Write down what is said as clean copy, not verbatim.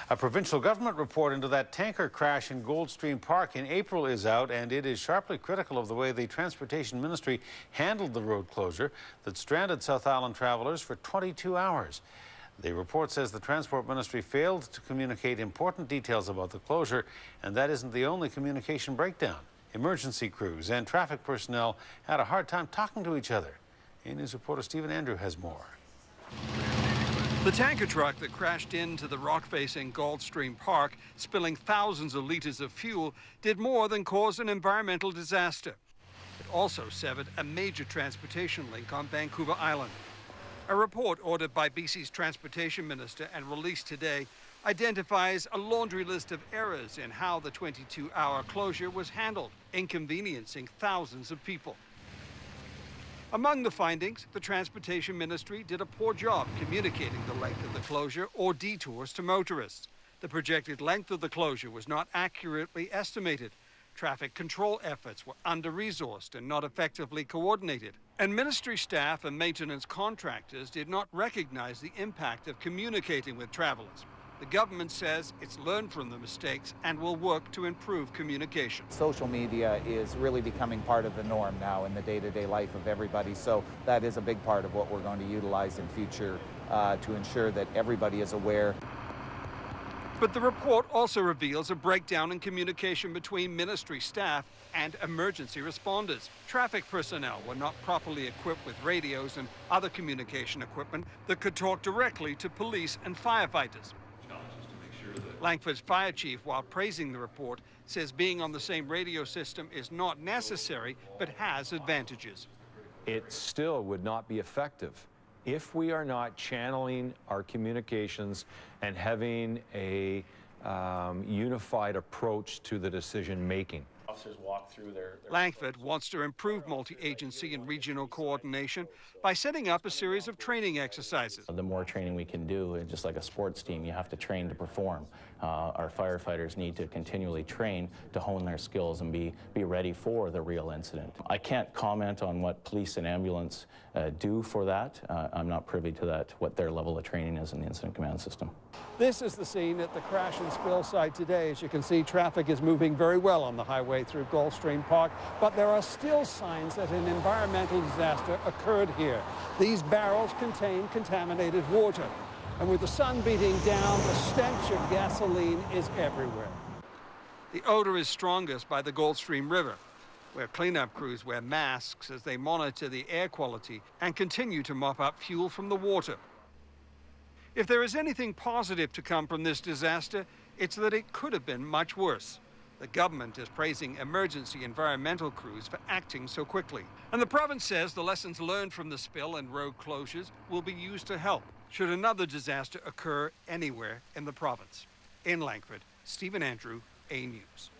A provincial government report into that tanker crash in Goldstream Park in April is out, and it is sharply critical of the way the Transportation Ministry handled the road closure that stranded South Island travellers for 22 hours. The report says the Transport Ministry failed to communicate important details about the closure, and that isn't the only communication breakdown. Emergency crews and traffic personnel had a hard time talking to each other. A-News reporter Stephen Andrew has more. The tanker truck that crashed into the rock-facing Goldstream Park, spilling thousands of litres of fuel, did more than cause an environmental disaster. It also severed a major transportation link on Vancouver Island. A report ordered by BC's Transportation Minister and released today identifies a laundry list of errors in how the 22-hour closure was handled, inconveniencing thousands of people. Among the findings, the Transportation Ministry did a poor job communicating the length of the closure or detours to motorists. The projected length of the closure was not accurately estimated. Traffic control efforts were under-resourced and not effectively coordinated. And ministry staff and maintenance contractors did not recognize the impact of communicating with travelers. The government says it's learned from the mistakes and will work to improve communication. Social media is really becoming part of the norm now in the day-to-day life of everybody, so that is a big part of what we're going to utilize in future to ensure that everybody is aware. But the report also reveals a breakdown in communication between ministry staff and emergency responders. Traffic personnel were not properly equipped with radios and other communication equipment that could talk directly to police and firefighters. Langford's fire chief, while praising the report, says being on the same radio system is not necessary, but has advantages. It still would not be effective if we are not channeling our communications and having a unified approach to the decision-making. Officers walk through their Langford wants to improve multi-agency and regional coordination by setting up a series of training exercises. The more training we can do, just like a sports team, you have to train to perform. Our firefighters need to continually train to hone their skills and be ready for the real incident. I can't comment on what police and ambulance do for that. I'm not privy to that, what their level of training is in the incident command system. This is the scene at the crash and spill site today. As you can see, traffic is moving very well on the highway through Goldstream Park, but there are still signs that an environmental disaster occurred here. These barrels contain contaminated water, and with the sun beating down, the stench of gasoline is everywhere. The odor is strongest by the Goldstream River, where cleanup crews wear masks as they monitor the air quality and continue to mop up fuel from the water. If there is anything positive to come from this disaster, it's that it could have been much worse. The government is praising emergency environmental crews for acting so quickly. And the province says the lessons learned from the spill and road closures will be used to help should another disaster occur anywhere in the province. In Langford, Stephen Andrew, A-News.